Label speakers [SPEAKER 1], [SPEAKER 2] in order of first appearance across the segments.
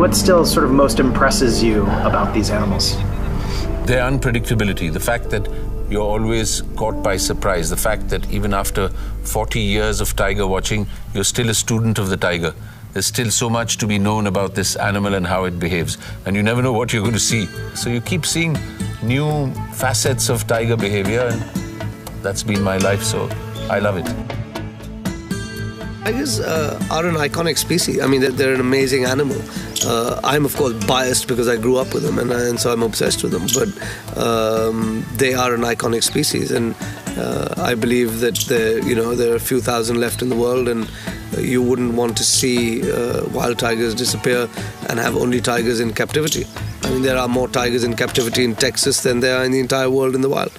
[SPEAKER 1] what still sort of most impresses you about these animals?
[SPEAKER 2] Their unpredictability, the fact that you're always caught by surprise, the fact that even after 40 years of tiger watching, you're still a student of the tiger. There's still so much to be known about this animal and how it behaves, and you never know what you're going to see. So you keep seeing new facets of tiger behavior, and that's been my life, so I love it.
[SPEAKER 3] Tigers are an iconic species. I mean, they're an amazing animal. I'm, of course, biased because I grew up with them, and so I'm obsessed with them. But they are an iconic species, and I believe that there are a few thousand left in the world, and you wouldn't want to see wild tigers disappear and have only tigers in captivity. I mean, there are more tigers in captivity in Texas than there are in the entire world in the wild.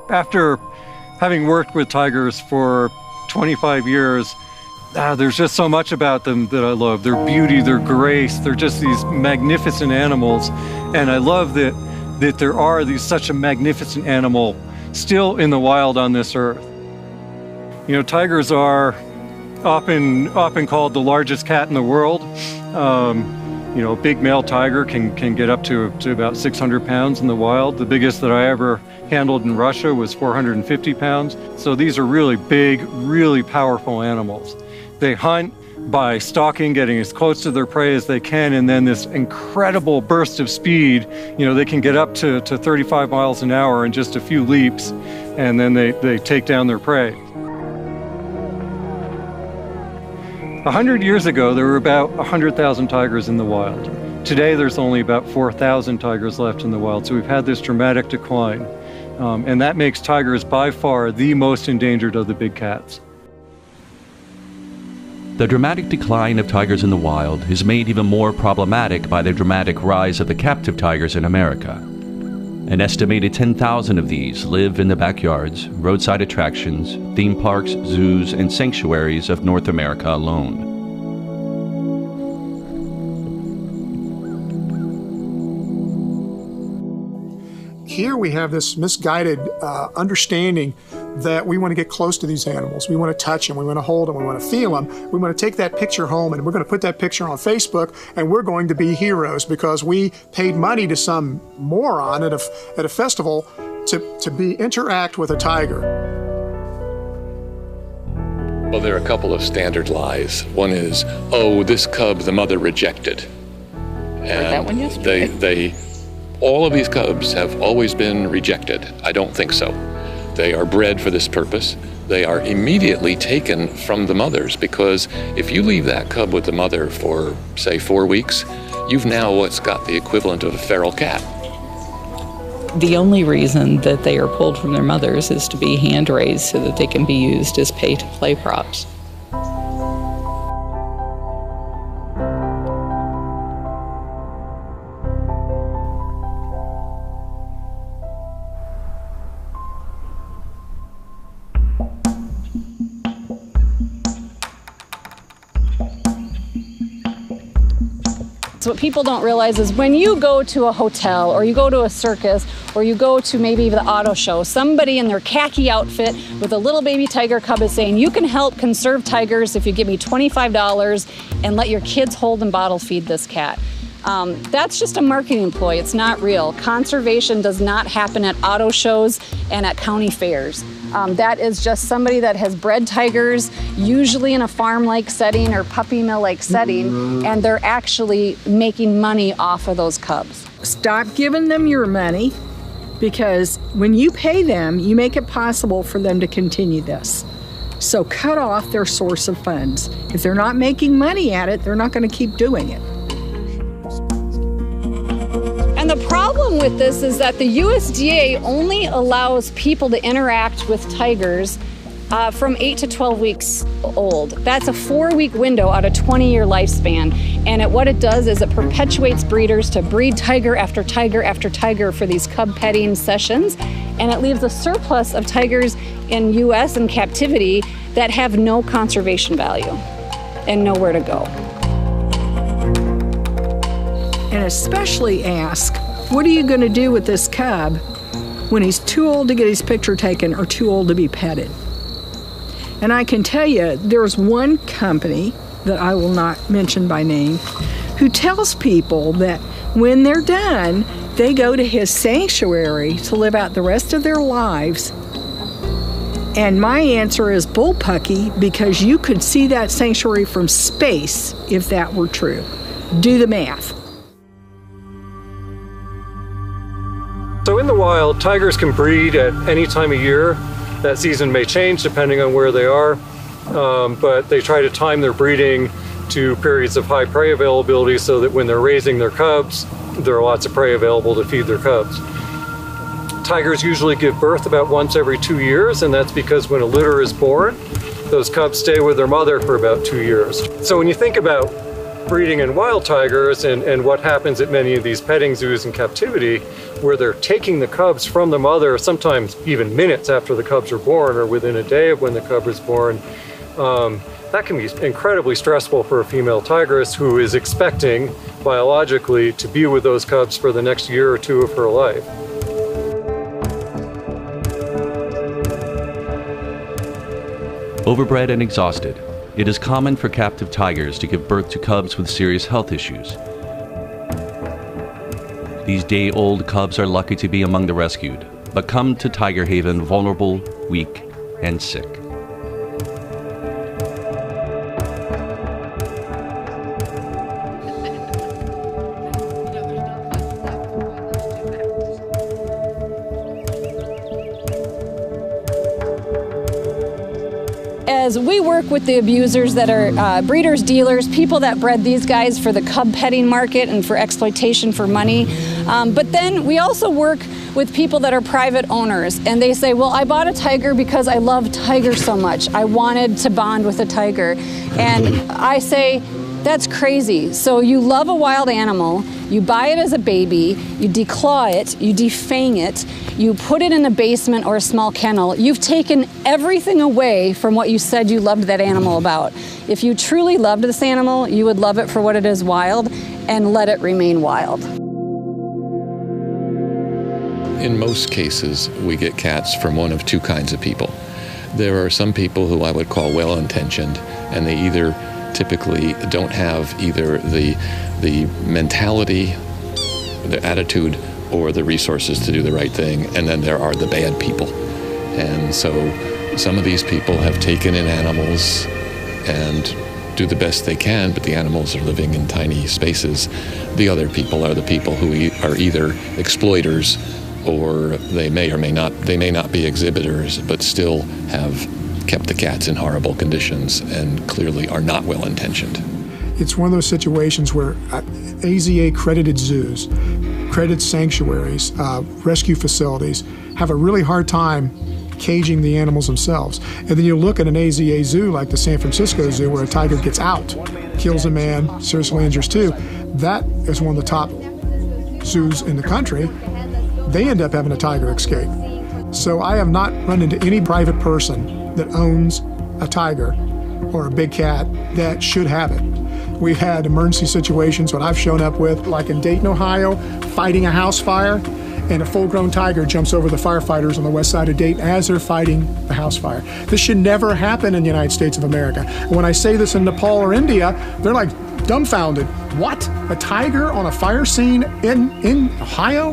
[SPEAKER 4] After having worked with tigers for 25 years, there's just so much about them that I love. Their beauty, their grace, they're just these magnificent animals. And I love that there are such a magnificent animal still in the wild on this earth. You know, tigers are often called the largest cat in the world. A big male tiger can get up to about 600 pounds in the wild. The biggest that I ever handled in Russia was 450 pounds. So these are really big, really powerful animals. They hunt by stalking, getting as close to their prey as they can, and then this incredible burst of speed. They can get up to 35 miles an hour in just a few leaps, and then they take down their prey. 100 years ago, there were about 100,000 tigers in the wild. Today, there's only about 4,000 tigers left in the wild, so we've had this dramatic decline. And that makes tigers by far the most endangered of the big cats.
[SPEAKER 5] The dramatic decline of tigers in the wild is made even more problematic by the dramatic rise of the captive tigers in America. An estimated 10,000 of these live in the backyards, roadside attractions, theme parks, zoos, and sanctuaries of North America alone.
[SPEAKER 6] Here we have this misguided understanding that we want to get close to these animals. We want to touch them, we want to hold them, we want to feel them. We want to take that picture home and we're going to put that picture on Facebook, and we're going to be heroes because we paid money to some moron at a festival to interact with a tiger.
[SPEAKER 7] Well, there are a couple of standard lies. One is, oh, this cub the mother rejected.
[SPEAKER 8] And that one yesterday.
[SPEAKER 7] All of these cubs have always been rejected. I don't think so. They are bred for this purpose. They are immediately taken from the mothers, because if you leave that cub with the mother for, say, 4 weeks, you've now what's got the equivalent of a feral cat.
[SPEAKER 8] The only reason that they are pulled from their mothers is to be hand raised so that they can be used as pay-to-play props.
[SPEAKER 9] So what people don't realize is when you go to a hotel or you go to a circus or you go to maybe the auto show, somebody in their khaki outfit with a little baby tiger cub is saying, you can help conserve tigers if you give me $25 and let your kids hold and bottle feed this cat. That's just a marketing ploy. It's not real. Conservation does not happen at auto shows and at county fairs. That is just somebody that has bred tigers, usually in a farm-like setting or puppy mill-like setting, and they're actually making money off of those cubs.
[SPEAKER 10] Stop giving them your money, because when you pay them, you make it possible for them to continue this. So cut off their source of funds. If they're not making money at it, they're not going to keep doing it.
[SPEAKER 9] And the problem with this is that the USDA only allows people to interact with tigers from 8 to 12 weeks old. That's a 4-week window out of 20-year lifespan. And what it does is it perpetuates breeders to breed tiger after tiger after tiger for these cub petting sessions. and it leaves a surplus of tigers in U.S. in captivity that have no conservation value and nowhere to go.
[SPEAKER 10] And especially ask, what are you going to do with this cub when he's too old to get his picture taken or too old to be petted? And I can tell you, there's one company that I will not mention by name who tells people that when they're done, they go to his sanctuary to live out the rest of their lives. And my answer is bullpucky, because you could see that sanctuary from space if that were true. Do the math.
[SPEAKER 4] So in the wild, tigers can breed at any time of year. That season may change depending on where they are, but they try to time their breeding to periods of high prey availability so that when they're raising their cubs, there are lots of prey available to feed their cubs. Tigers usually give birth about once every 2 years, and that's because when a litter is born, those cubs stay with their mother for about 2 years. So when you think about breeding in wild tigers and what happens at many of these petting zoos in captivity, where they're taking the cubs from the mother, sometimes even minutes after the cubs are born or within a day of when the cub is born, that can be incredibly stressful for a female tigress who is expecting biologically to be with those cubs for the next year or two of her life.
[SPEAKER 5] Overbred and exhausted, it is common for captive tigers to give birth to cubs with serious health issues. These day-old cubs are lucky to be among the rescued, but come to Tiger Haven vulnerable, weak, and sick.
[SPEAKER 9] As we work with the abusers that are breeders, dealers, people that bred these guys for the cub petting market and for exploitation for money, but then we also work with people that are private owners, and they say, well, I bought a tiger because I love tigers so much. I wanted to bond with a tiger. And I say, that's crazy. So you love a wild animal, you buy it as a baby, you declaw it, you defang it, you put it in a basement or a small kennel. You've taken everything away from what you said you loved that animal about. If you truly loved this animal, you would love it for what it is wild and let it remain wild.
[SPEAKER 7] In most cases, we get cats from one of two kinds of people. There are some people who I would call well-intentioned, and they either typically don't have either the mentality, the attitude, or the resources to do the right thing, and then there are the bad people. And so some of these people have taken in animals and do the best they can, but the animals are living in tiny spaces. The other people are the people who are either exploiters, or they may not be exhibitors, but still have kept the cats in horrible conditions and clearly are not well-intentioned.
[SPEAKER 6] It's one of those situations where AZA credited zoos, credited sanctuaries, rescue facilities have a really hard time caging the animals themselves. And then you look at an AZA zoo like the San Francisco Zoo, where a tiger gets out, kills a man, seriously injures two. That is one of the top zoos in the country. They end up having a tiger escape. So I have not run into any private person that owns a tiger or a big cat that should have it. We've had emergency situations when I've shown up with, like in Dayton, Ohio, fighting a house fire, and a full-grown tiger jumps over the firefighters on the west side of Dayton as they're fighting the house fire. This should never happen in the United States of America. When I say this in Nepal or India, they're like dumbfounded. What? A tiger on a fire scene in Ohio?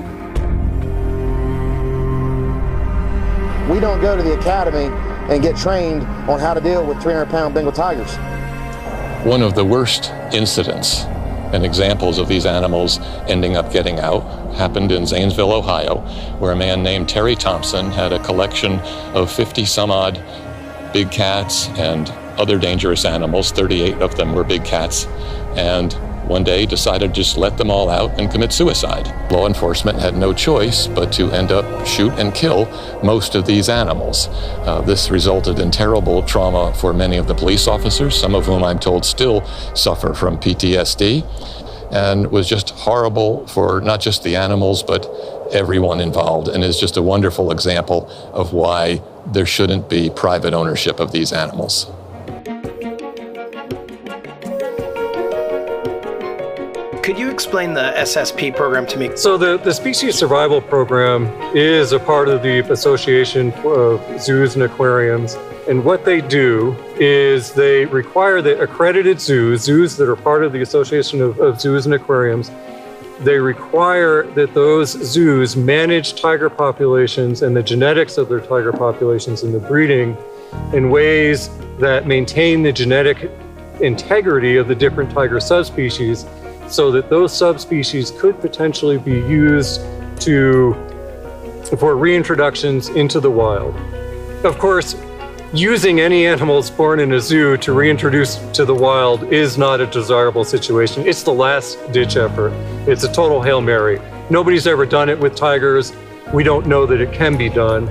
[SPEAKER 11] We don't go to the academy and get trained on how to deal with 300-pound Bengal tigers.
[SPEAKER 7] One of the worst incidents and examples of these animals ending up getting out happened in Zanesville, Ohio, where a man named Terry Thompson had a collection of 50-some-odd big cats and other dangerous animals. 38 of them were big cats, and one day decided to just let them all out and commit suicide. Law enforcement had no choice but to end up shoot and kill most of these animals. This resulted in terrible trauma for many of the police officers, some of whom I'm told still suffer from PTSD, and was just horrible for not just the animals, but everyone involved, and is just a wonderful example of why there shouldn't be private ownership of these animals.
[SPEAKER 1] Could you explain the SSP program to me?
[SPEAKER 4] So the Species Survival Program is a part of the Association of Zoos and Aquariums. And what they do is they require that accredited zoos that are part of the Association of Zoos and Aquariums, they require that those zoos manage tiger populations and the genetics of their tiger populations and the breeding in ways that maintain the genetic integrity of the different tiger subspecies, so that those subspecies could potentially be used for reintroductions into the wild. Of course, using any animals born in a zoo to reintroduce to the wild is not a desirable situation. It's the last-ditch effort. It's a total Hail Mary. Nobody's ever done it with tigers. We don't know that it can be done.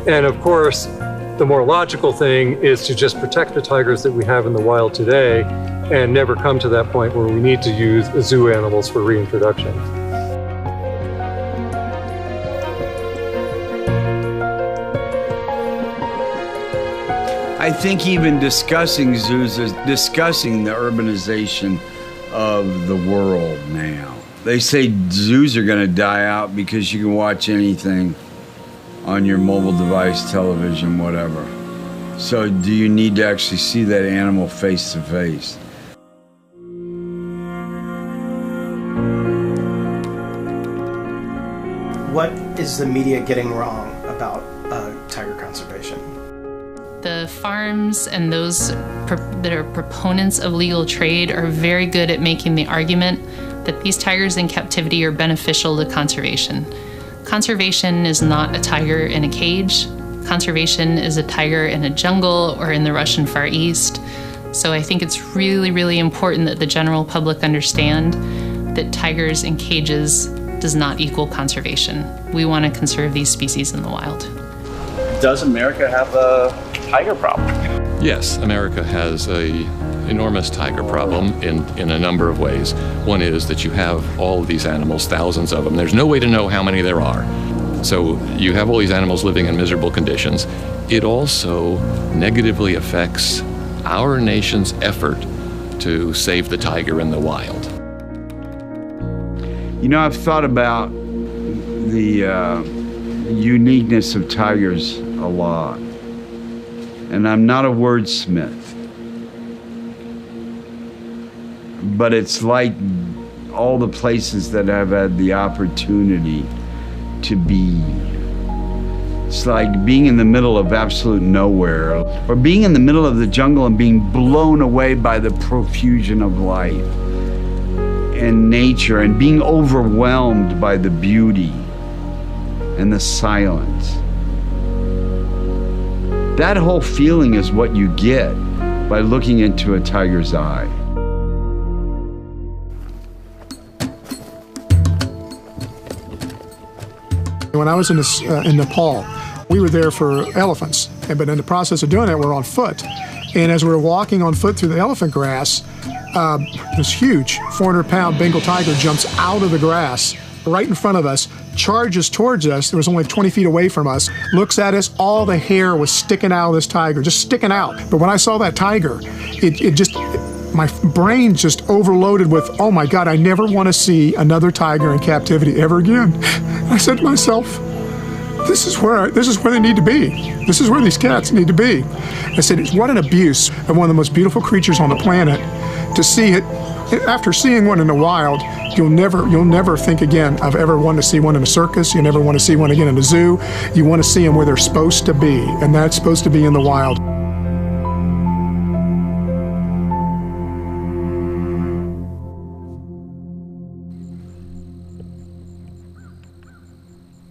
[SPEAKER 4] And of course, the more logical thing is to just protect the tigers that we have in the wild today and never come to that point where we need to use zoo animals for reintroduction.
[SPEAKER 12] I think even discussing zoos is discussing the urbanization of the world now. They say zoos are going to die out because you can watch anything on your mobile device, television, whatever. So do you need to actually see that animal face to face?
[SPEAKER 1] What is the media getting wrong about tiger conservation?
[SPEAKER 13] The farms and those that are proponents of legal trade are very good at making the argument that these tigers in captivity are beneficial to conservation. Conservation is not a tiger in a cage. Conservation is a tiger in a jungle or in the Russian Far East. So I think it's really, really important that the general public understand that tigers in cages does not equal conservation. We want to conserve these species in the wild.
[SPEAKER 14] Does America have a tiger problem?
[SPEAKER 7] Yes, America has an enormous tiger problem in a number of ways. One is that you have all of these animals, thousands of them. There's no way to know how many there are. So you have all these animals living in miserable conditions. It also negatively affects our nation's effort to save the tiger in the wild.
[SPEAKER 12] You know, I've thought about the uniqueness of tigers a lot. And I'm not a wordsmith. But it's like all the places that I've had the opportunity to be. It's like being in the middle of absolute nowhere, or being in the middle of the jungle and being blown away by the profusion of life and nature, and being overwhelmed by the beauty and the silence. That whole feeling is what you get by looking into a tiger's eye.
[SPEAKER 6] When I was in Nepal, we were there for elephants, but in the process of doing it, we're on foot. And as we were walking on foot through the elephant grass, this huge 400-pound Bengal tiger jumps out of the grass right in front of us, charges towards us. It was only 20 feet away from us, looks at us. All the hair was sticking out of this tiger, just sticking out. But when I saw that tiger, my brain just overloaded with, oh my God, I never want to see another tiger in captivity ever again. I said to myself, this is where they need to be. This is where these cats need to be. I said, what an abuse of one of the most beautiful creatures on the planet to see it. After seeing one in the wild, you'll never think again of ever wanting to see one in a circus. You never want to see one again in a zoo. You want to see them where they're supposed to be, and that's supposed to be in the wild.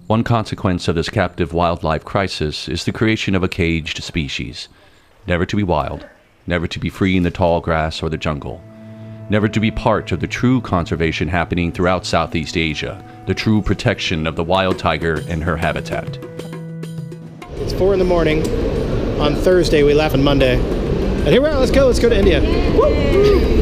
[SPEAKER 5] One consequence of this captive wildlife crisis is the creation of a caged species, never to be wild, never to be free in the tall grass or the jungle, never to be part of the true conservation happening throughout Southeast Asia, the true protection of the wild tiger and her habitat.
[SPEAKER 15] It's 4 in the morning. On Thursday, we left on Monday. And here we are, let's go to India. Woo!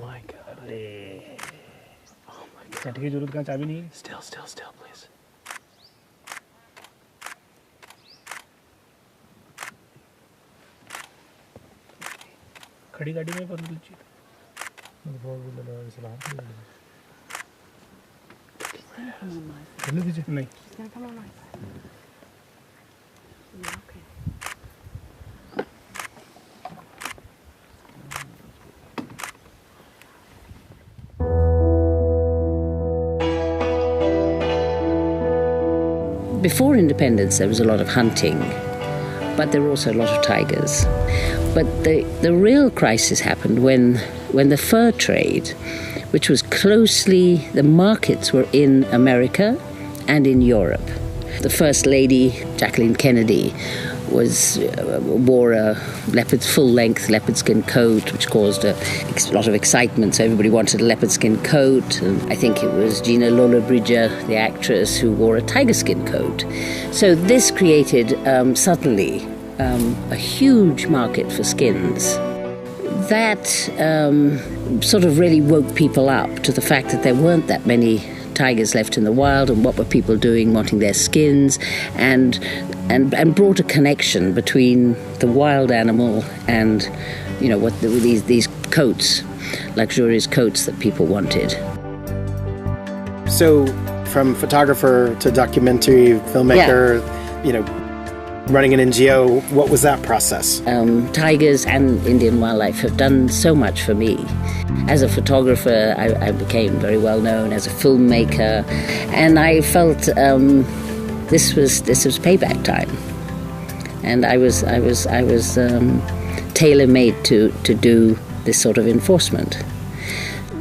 [SPEAKER 15] my God. Oh my God. चाबी की जरूरत कहाँ चाबी नहीं? Still, please. खड़ी गाड़ी में पर लीजिए। नहीं।
[SPEAKER 16] Before independence, there was a lot of hunting, but there were also a lot of tigers. But the real crisis happened when the fur trade, which was the markets were in America and in Europe. The First Lady, Jacqueline Kennedy, wore a full-length leopard skin coat, which caused a lot of excitement. So everybody wanted a leopard skin coat. And I think it was Gina Lollobrigida, the actress, who wore a tiger skin coat. So this created suddenly a huge market for skins. That sort of really woke people up to the fact that there weren't that many tigers left in the wild, and what were people doing wanting their skins, and brought a connection between the wild animal and what these coats, luxurious coats that people wanted.
[SPEAKER 1] So from photographer to documentary filmmaker, running an NGO, what was that process?
[SPEAKER 16] Tigers and Indian wildlife have done so much for me. As a photographer, I became very well known as a filmmaker, and I felt this was payback time, and I was tailor-made to do this sort of enforcement.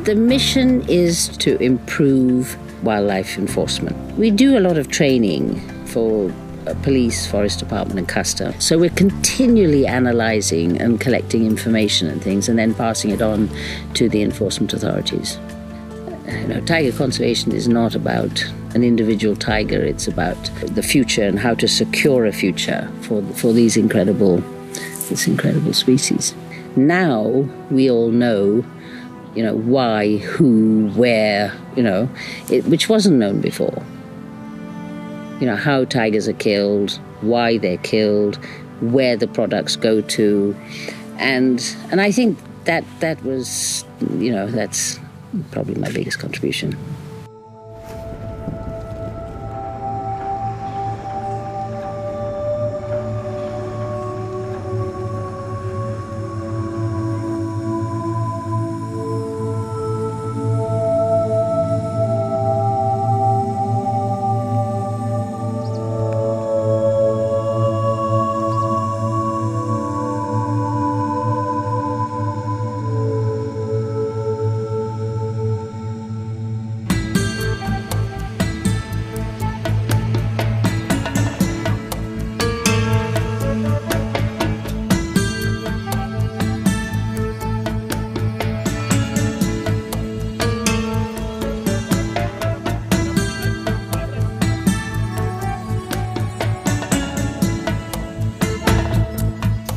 [SPEAKER 16] The mission is to improve wildlife enforcement. We do a lot of training for police, forest department and custom. So we're continually analysing and collecting information and things and then passing it on to the enforcement authorities. Tiger conservation is not about an individual tiger, it's about the future and how to secure a future for this incredible species. Now we all know why, who, where, which wasn't known before. How tigers are killed, why they're killed, where the products go to, and I think that was, that's probably my biggest contribution.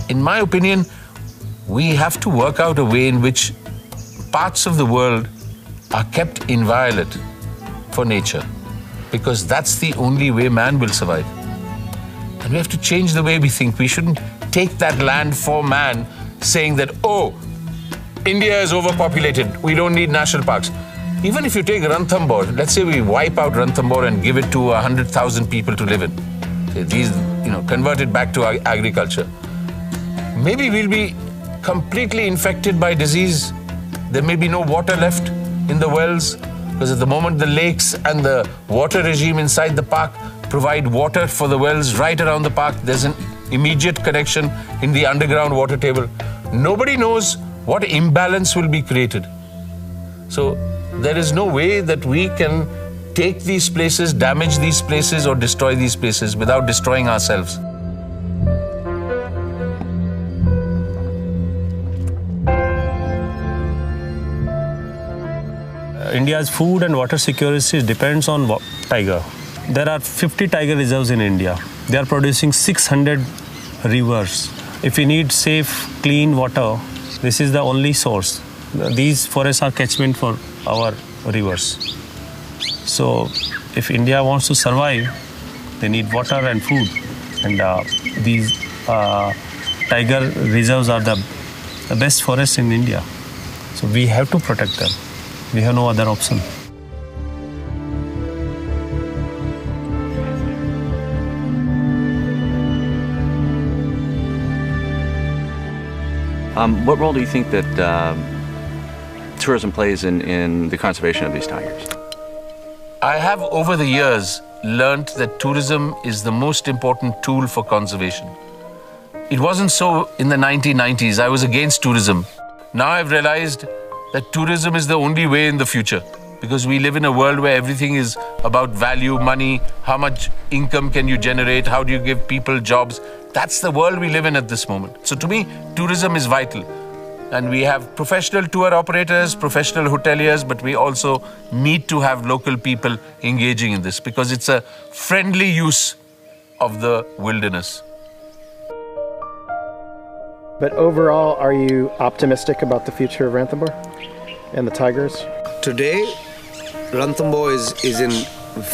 [SPEAKER 2] In my opinion, we have to work out a way in which parts of the world are kept inviolate for nature, because that's the only way man will survive. And we have to change the way we think. We shouldn't take that land for man, saying that, oh, India is overpopulated, we don't need national parks. Even if you take Ranthambore, let's say we wipe out Ranthambore and give it to 100,000 people to live in. These, convert it back to agriculture. Maybe we'll be completely infected by disease. There may be no water left in the wells, because at the moment the lakes and the water regime inside the park provide water for the wells right around the park. There's an immediate connection in the underground water table. Nobody knows what imbalance will be created. So there is no way that we can take these places, damage these places, or destroy these places without destroying ourselves.
[SPEAKER 17] India's food and water security depends on tiger. There are 50 tiger reserves in India. They are producing 600 rivers. If we need safe, clean water, this is the only source. these forests are catchment for our rivers. So if India wants to survive, they need water and food. And these tiger reserves are the best forests in India. So we have to protect them. We have no other option.
[SPEAKER 5] What role do you think that tourism plays in the conservation of these tigers?
[SPEAKER 2] I have over the years learnt that tourism is the most important tool for conservation. It wasn't so in the 1990s. I was against tourism. Now I've realized that tourism is the only way in the future, because we live in a world where everything is about value, money, how much income can you generate, how do you give people jobs. That's the world we live in at this moment. So to me, tourism is vital. And we have professional tour operators, professional hoteliers, but we also need to have local people engaging in this because it's a friendly use of the wilderness.
[SPEAKER 1] But overall, are you optimistic about the future of Ranthambore and the tigers?
[SPEAKER 3] Today, Ranthambore is in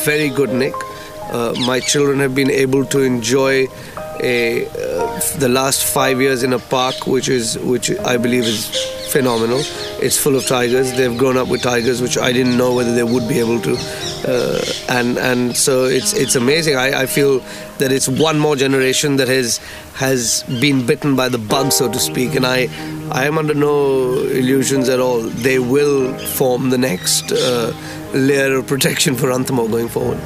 [SPEAKER 3] very good nick. My children have been able to enjoy the last 5 years in a park which I believe is phenomenal. It's full of tigers. They've grown up with tigers, which I didn't know whether they would be able to. And so it's amazing. I feel that it's one more generation that has been bitten by the bug, so to speak. And I am under no illusions at all. They will form the next layer of protection for Ranthambore going forward.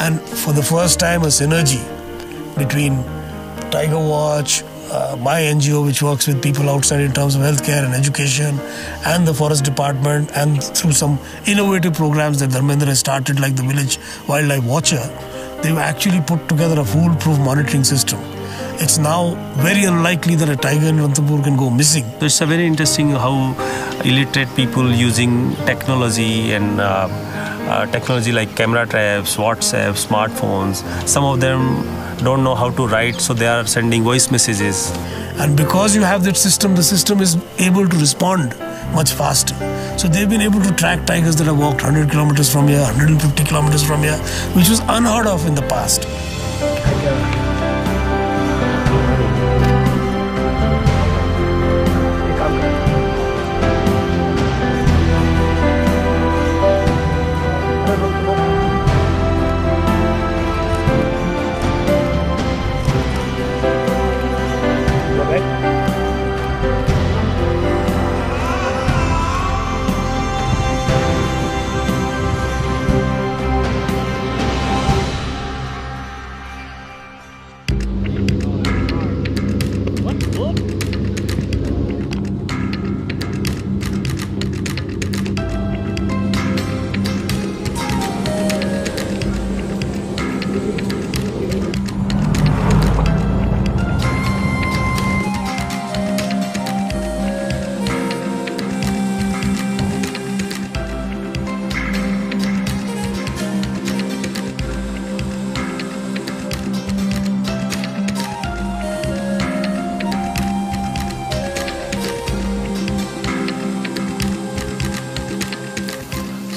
[SPEAKER 18] And for the first time, a synergy between Tiger Watch, my NGO, which works with people outside in terms of healthcare and education, and the Forest Department, and through some innovative programs that Dharmendra has started, like the Village Wildlife Watcher, they've actually put together a foolproof monitoring system. It's now very unlikely that a tiger in Ranthambore can go missing.
[SPEAKER 17] It's very interesting how illiterate people using technology and technology like camera traps, WhatsApp, smartphones. Some of them don't know how to write, so they are sending voice messages.
[SPEAKER 18] And because you have that system, the system is able to respond much faster. So they've been able to track tigers that have walked 100 kilometers from here, 150 kilometers from here, which was unheard of in the past.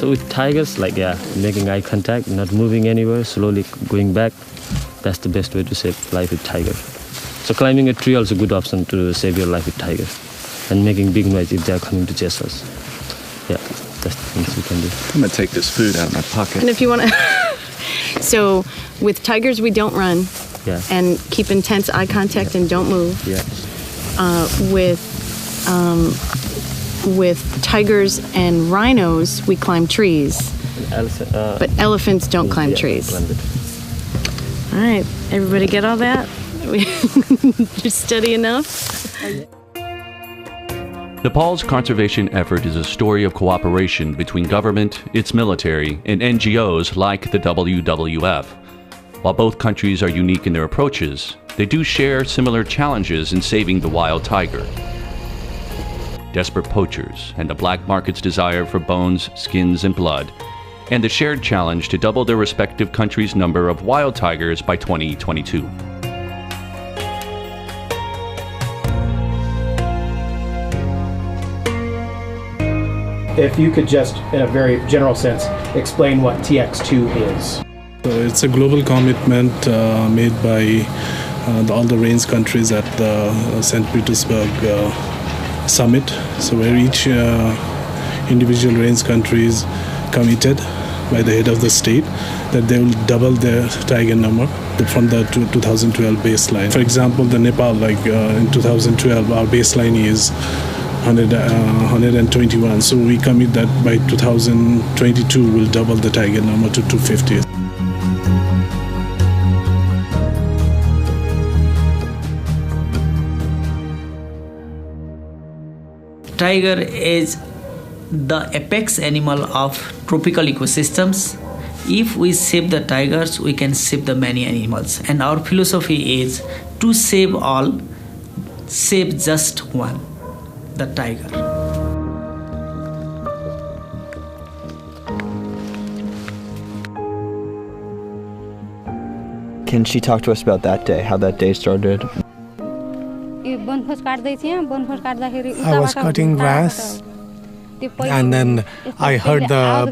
[SPEAKER 19] So with tigers, making eye contact, not moving anywhere, slowly going back, that's the best way to save life with tiger. So climbing a tree also a good option to save your life with tiger. And making big noise if they're coming to chase us. Yeah, that's the things we can do.
[SPEAKER 20] I'm gonna take this food out of my pocket.
[SPEAKER 21] And if you wanna, so with tigers we don't run.
[SPEAKER 19] Yeah.
[SPEAKER 21] And keep intense eye contact and don't move.
[SPEAKER 19] Yeah.
[SPEAKER 21] With tigers and rhinos, we climb trees. But elephants don't climb trees. All right, everybody get all that? You're steady enough?
[SPEAKER 5] Nepal's conservation effort is a story of cooperation between government, its military, and NGOs like the WWF. While both countries are unique in their approaches, they do share similar challenges in saving the wild tiger. desperate poachers, and the black market's desire for bones, skins, and blood, and the shared challenge to double their respective countries' number of wild tigers by 2022.
[SPEAKER 15] If you could just, in a very general sense, explain what TX2 is.
[SPEAKER 8] So it's a global commitment made by all the range countries at the St. Petersburg summit. So where each individual range countries committed by the head of the state that they will double their tiger number from the 2012 baseline. For example, the Nepal, in 2012, our baseline is 121. So we commit that by 2022 we'll double the tiger number to 250.
[SPEAKER 22] Tiger is the apex animal of tropical ecosystems. If we save the tigers, we can save the many animals. And our philosophy is to save all, save just one, the tiger.
[SPEAKER 23] Can she talk to us about that day, how that day started?
[SPEAKER 24] I was cutting grass, and then I heard the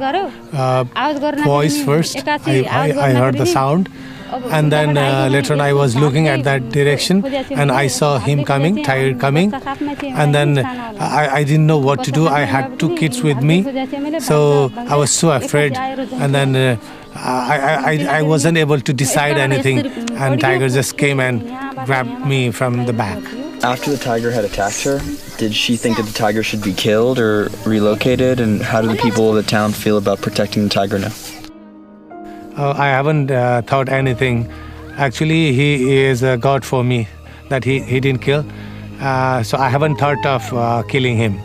[SPEAKER 24] voice first. I heard the sound, and then later on I was looking at that direction, and I saw him coming, tiger coming, and then I didn't know what to do. I had two kids with me, so I was so afraid, and then I wasn't able to decide anything, and tiger just came and grabbed me from the back.
[SPEAKER 23] After the tiger had attacked her, did she think that the tiger should be killed or relocated? And how do the people of the town feel about protecting the tiger now?
[SPEAKER 24] I haven't thought anything. Actually, he is a god for me, that he didn't kill. So I haven't thought of killing him.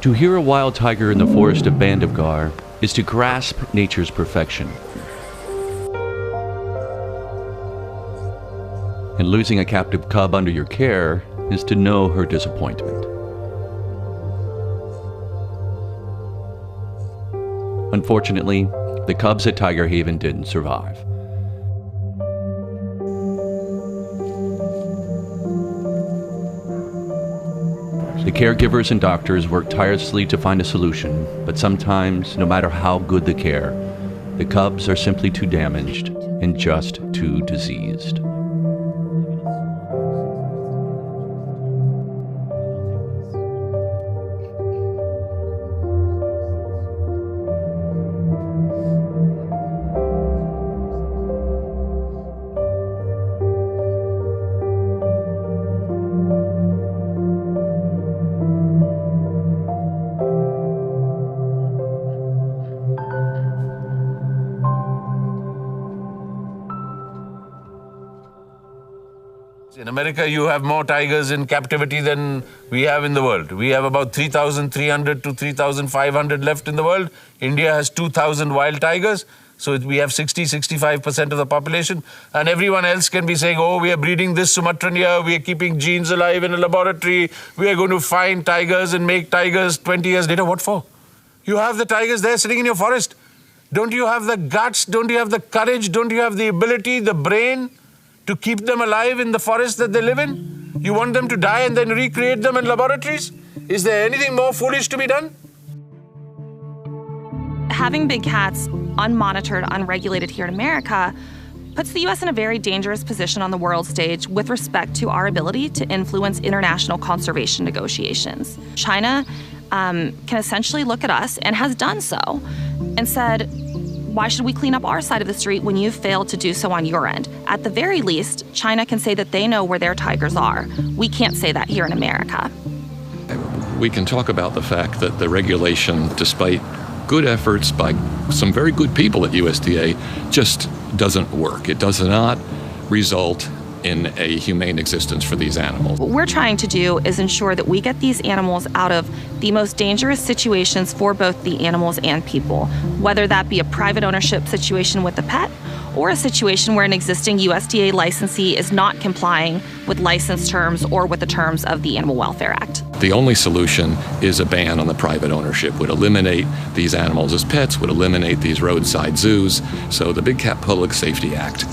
[SPEAKER 5] To hear a wild tiger in the forest of Bandhavgarh is to grasp nature's perfection. And losing a captive cub under your care is to know her disappointment. Unfortunately, the cubs at Tiger Haven didn't survive. The caregivers and doctors work tirelessly to find a solution, but sometimes, no matter how good the care, the cubs are simply too damaged and just too diseased.
[SPEAKER 2] In America, you have more tigers in captivity than we have in the world. We have about 3,300 to 3,500 left in the world. India has 2,000 wild tigers. So we have 60-65% of the population. And everyone else can be saying, oh, we are breeding this Sumatran here. We are keeping genes alive in a laboratory. We are going to find tigers and make tigers 20 years later. What for? You have the tigers there sitting in your forest. Don't you have the guts? Don't you have the courage? Don't you have the ability, the brain to keep them alive in the forest that they live in? You want them to die and then recreate them in laboratories? Is there anything more foolish to be done?
[SPEAKER 4] Having big cats unmonitored, unregulated here in America puts the U.S. in a very dangerous position on the world stage with respect to our ability to influence international conservation negotiations. China can essentially look at us, and has done so, and said, why should we clean up our side of the street when you've failed to do so on your end? At the very least, China can say that they know where their tigers are. We can't say that here in America.
[SPEAKER 7] We can talk about the fact that the regulation, despite good efforts by some very good people at USDA, just doesn't work. It does not result in a humane existence for these animals.
[SPEAKER 4] What we're trying to do is ensure that we get these animals out of the most dangerous situations for both the animals and people, whether that be a private ownership situation with the pet or a situation where an existing USDA licensee is not complying with license terms or with the terms of the Animal Welfare Act.
[SPEAKER 7] The only solution is a ban on the private ownership, would eliminate these animals as pets, would eliminate these roadside zoos. So the Big Cat Public Safety Act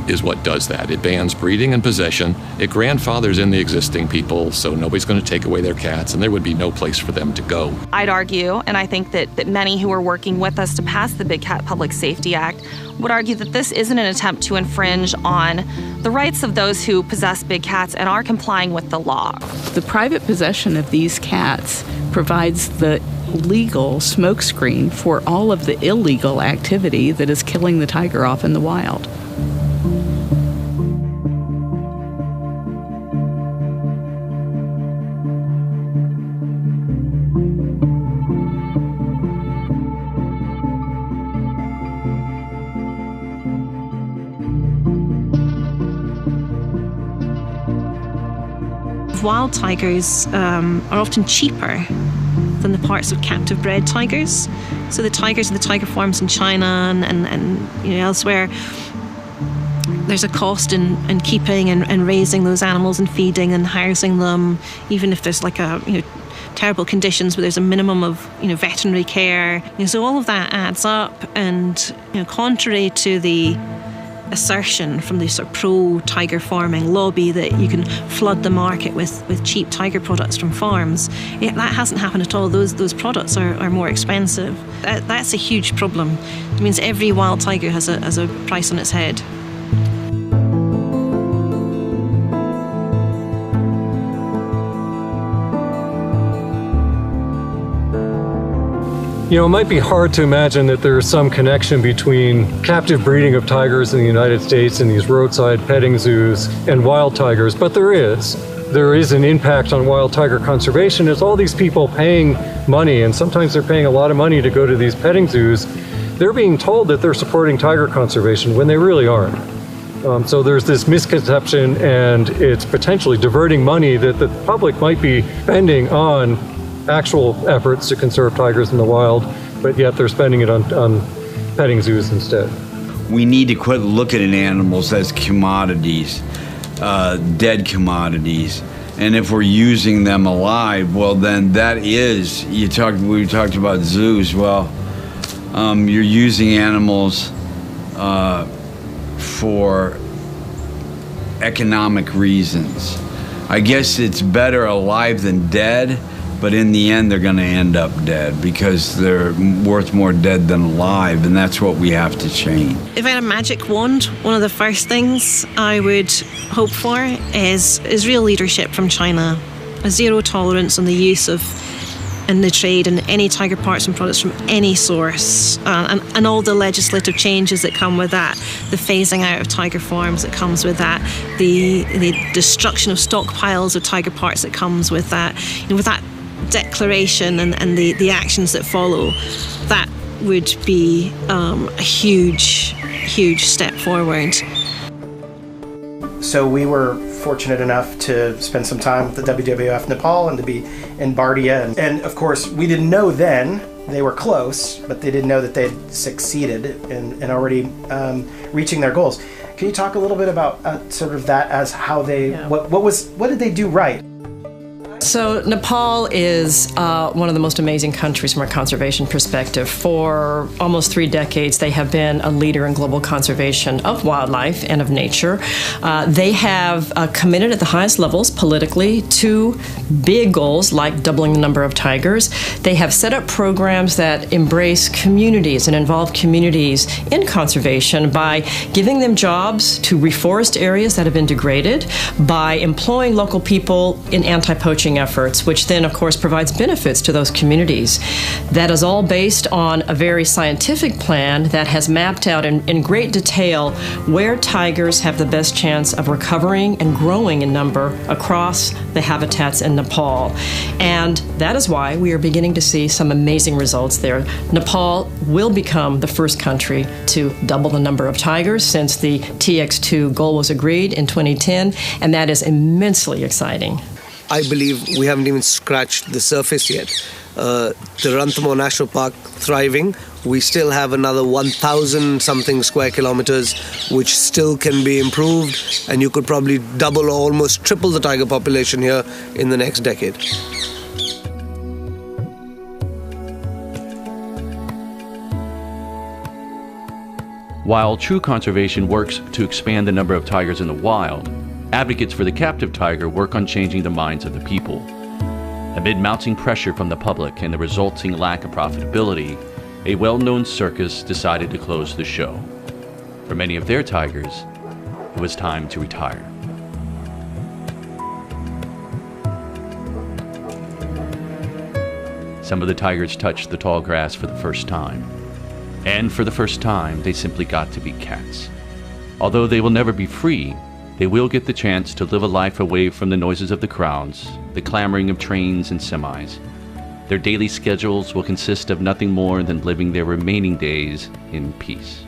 [SPEAKER 7] is what does that. It bans breeding and possession. It grandfathers in the existing people, so nobody's going to take away their cats, and there would be no place for them to go.
[SPEAKER 4] I'd argue, and I think that many who are working with us to pass the Big Cat Public Safety Act would argue that this isn't an attempt to infringe on the rights of those who possess big cats and are complying with the law.
[SPEAKER 9] The private possession of these cats provides the legal smokescreen for all of the illegal activity that is killing the tiger off in the wild.
[SPEAKER 10] Wild tigers are often cheaper than the parts of captive bred tigers. So the tigers in the tiger farms in China and elsewhere, there's a cost in keeping and raising those animals and feeding and housing them, even if there's like a terrible conditions where there's a minimum of veterinary care. So all of that adds up, and contrary to the assertion from the sort of pro-tiger farming lobby that you can flood the market with cheap tiger products from farms, that hasn't happened at all. Those products are more expensive. That's a huge problem. It means every wild tiger has a price on its head.
[SPEAKER 11] It might be hard to imagine that there is some connection between captive breeding of tigers in the United States and these roadside petting zoos and wild tigers, but there is. There is an impact on wild tiger conservation as all these people paying money, and sometimes they're paying a lot of money to go to these petting zoos, they're being told that they're supporting tiger conservation when they really aren't. So there's this misconception, and it's potentially diverting money that the public might be spending on actual efforts to conserve tigers in the wild, but yet they're spending it on petting zoos instead.
[SPEAKER 12] We need to quit looking at animals as commodities, dead commodities. And if we're using them alive, well then that is, we talked about zoos, well, you're using animals for economic reasons. I guess it's better alive than dead, but in the end they're going to end up dead because they're worth more dead than alive, and that's what we have to change.
[SPEAKER 10] If I had a magic wand, one of the first things I would hope for is real leadership from China, a zero tolerance on the use of and the trade in any tiger parts and products from any source, and all the legislative changes that come with that, the phasing out of tiger farms that comes with that, the destruction of stockpiles of tiger parts that comes with that. With that declaration and the actions that follow, that would be a huge step forward.
[SPEAKER 1] So we were fortunate enough to spend some time with the WWF Nepal and to be in Bardia. And of course, we didn't know then, they were close, but they didn't know that they'd succeeded in already reaching their goals. Can you talk a little bit about sort of that as how they, what did they do right?
[SPEAKER 6] So Nepal is one of the most amazing countries from a conservation perspective. For almost 3 decades, they have been a leader in global conservation of wildlife and of nature. They have committed at the highest levels politically to big goals like doubling the number of tigers. They have set up programs that embrace communities and involve communities in conservation by giving them jobs to reforest areas that have been degraded, by employing local people in anti-poaching efforts, which then, of course, provides benefits to those communities. That is all based on a very scientific plan that has mapped out in great detail where tigers have the best chance of recovering and growing in number across the habitats in Nepal. And that is why we are beginning to see some amazing results there. Nepal will become the first country to double the number of tigers since the TX2 goal was agreed in 2010, and that is immensely exciting.
[SPEAKER 3] I believe we haven't even scratched the surface yet. The Ranthambore National Park thriving. We still have another 1,000 something square kilometers which still can be improved, and you could probably double or almost triple the tiger population here in the next decade.
[SPEAKER 5] While true conservation works to expand the number of tigers in the wild, advocates for the captive tiger work on changing the minds of the people. Amid mounting pressure from the public and the resulting lack of profitability, a well-known circus decided to close the show. For many of their tigers, it was time to retire. Some of the tigers touched the tall grass for the first time. And for the first time, they simply got to be cats. Although they will never be free, they will get the chance to live a life away from the noises of the crowds, the clamoring of trains and semis. Their daily schedules will consist of nothing more than living their remaining days in peace.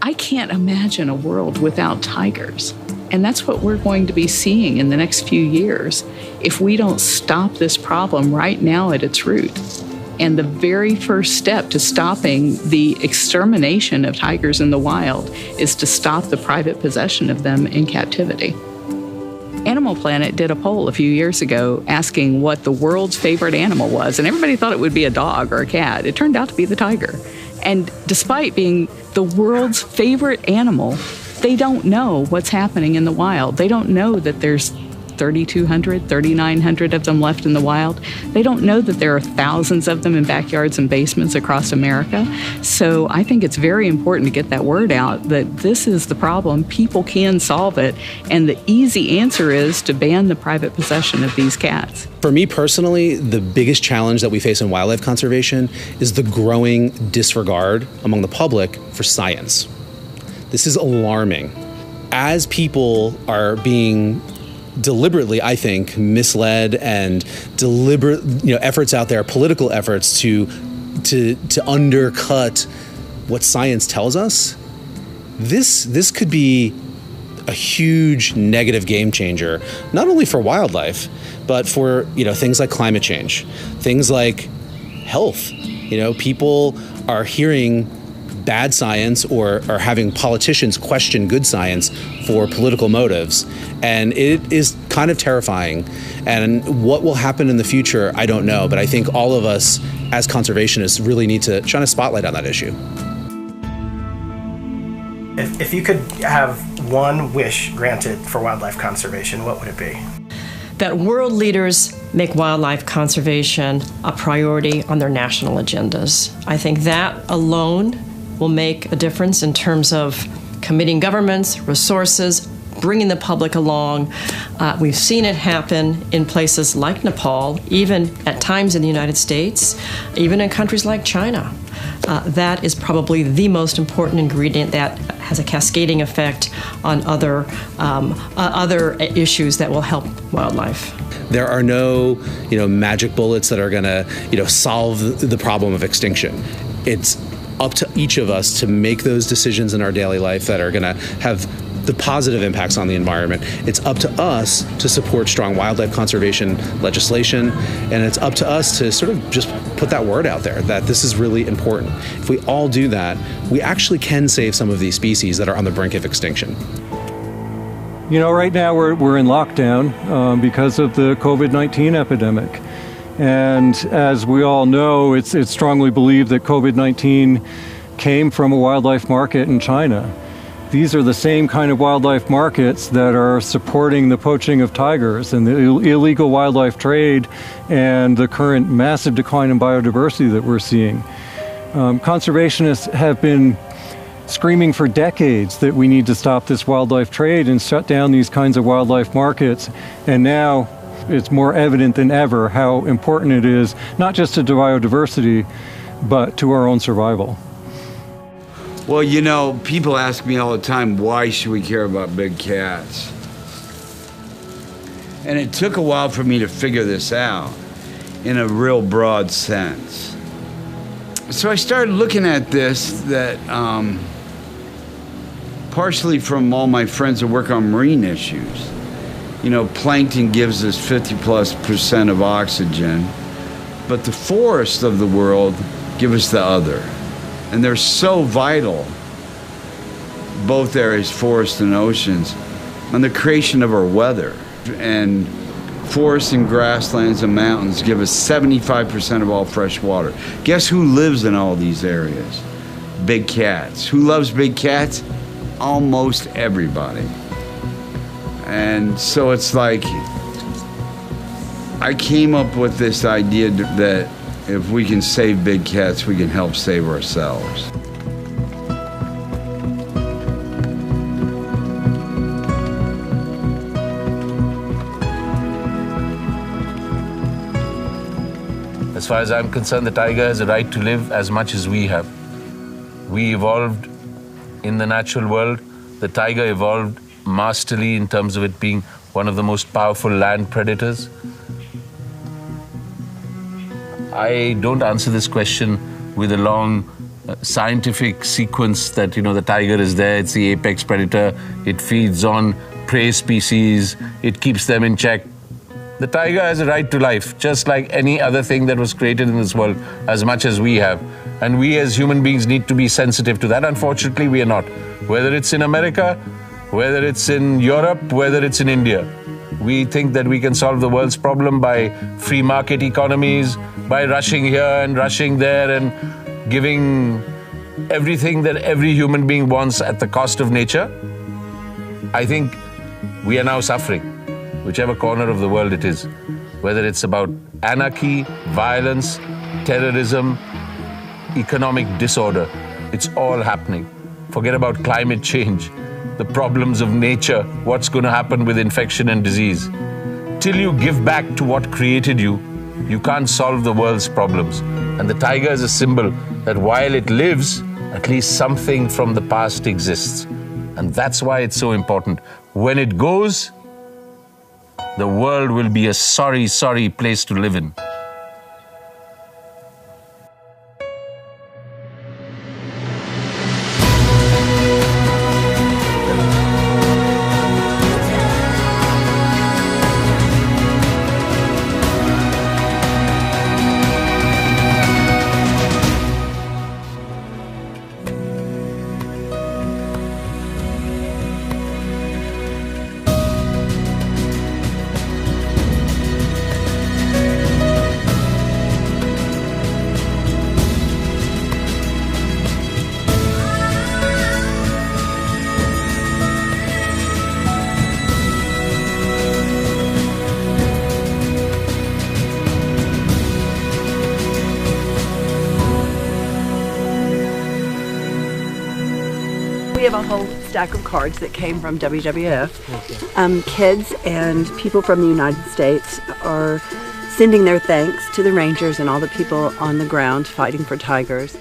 [SPEAKER 9] I can't imagine a world without tigers. And that's what we're going to be seeing in the next few years if we don't stop this problem right now at its root. And the very first step to stopping the extermination of tigers in the wild is to stop the private possession of them in captivity. Animal Planet did a poll a few years ago asking what the world's favorite animal was, and everybody thought it would be a dog or a cat. It turned out to be the tiger. And despite being the world's favorite animal, they don't know what's happening in the wild. They don't know that there's 3,200, 3,900 of them left in the wild. They don't know that there are thousands of them in backyards and basements across America. So I think it's very important to get that word out that this is the problem. People can solve it. And the easy answer is to ban the private possession of these cats.
[SPEAKER 13] For me personally, the biggest challenge that we face in wildlife conservation is the growing disregard among the public for science. This is alarming. As people are being deliberately, I think, misled and deliberate, efforts out there, political efforts to undercut what science tells us, this could be a huge negative game changer, not only for wildlife, but for things like climate change, things like health. People are hearing bad science or having politicians question good science for political motives. And it is kind of terrifying. And what will happen in the future, I don't know. But I think all of us as conservationists really need to shine a spotlight on that issue.
[SPEAKER 1] If you could have one wish granted for wildlife conservation, what would it be?
[SPEAKER 6] That world leaders make wildlife conservation a priority on their national agendas. I think that alone will make a difference in terms of committing governments, resources, bringing the public along. We've seen it happen in places like Nepal, even at times in the United States, even in countries like China. that is probably the most important ingredient that has a cascading effect on other issues that will help wildlife.
[SPEAKER 13] There are no, magic bullets that are going to, solve the problem of extinction. It's up to each of us to make those decisions in our daily life that are going to have the positive impacts on the environment. It's up to us to support strong wildlife conservation legislation, and it's up to us to sort of just put that word out there that this is really important. If we all do that, we actually can save some of these species that are on the brink of extinction.
[SPEAKER 11] Right now we're in lockdown because of the COVID-19 epidemic. And as we all know, it's strongly believed that COVID-19 came from a wildlife market in China. These are the same kind of wildlife markets that are supporting the poaching of tigers and the illegal wildlife trade and the current massive decline in biodiversity that we're seeing. Conservationists have been screaming for decades that we need to stop this wildlife trade and shut down these kinds of wildlife markets. And now it's more evident than ever how important it is, not just to biodiversity, but to our own survival.
[SPEAKER 12] Well, people ask me all the time, why should we care about big cats? And it took a while for me to figure this out in a real broad sense. So I started looking at this that partially from all my friends that work on marine issues. Plankton gives us 50+% of oxygen, but the forests of the world give us the other. And they're so vital, both areas, forests and oceans, on the creation of our weather. And forests and grasslands and mountains give us 75% of all fresh water. Guess who lives in all these areas? Big cats. Who loves big cats? Almost everybody. And so it's like, I came up with this idea that if we can save big cats, we can help save ourselves.
[SPEAKER 2] As far as I'm concerned, the tiger has a right to live as much as we have. We evolved in the natural world. The tiger evolved masterly in terms of it being one of the most powerful land predators. I don't answer this question with a long scientific sequence that, the tiger is there, it's the apex predator, it feeds on prey species, it keeps them in check. The tiger has a right to life, just like any other thing that was created in this world, as much as we have. And we as human beings need to be sensitive to that. Unfortunately, we are not. Whether it's in America, whether it's in Europe, whether it's in India. We think that we can solve the world's problem by free market economies, by rushing here and rushing there and giving everything that every human being wants at the cost of nature. I think we are now suffering, whichever corner of the world it is. Whether it's about anarchy, violence, terrorism, economic disorder, it's all happening. Forget about climate change, the problems of nature, what's going to happen with infection and disease. Till you give back to what created you, you can't solve the world's problems. And the tiger is a symbol that while it lives, at least something from the past exists. And that's why it's so important. When it goes, the world will be a sorry, sorry place to live in.
[SPEAKER 14] We have a whole stack of cards that came from WWF. Kids and people from the United States are sending their thanks to the rangers and all the people on the ground fighting for tigers.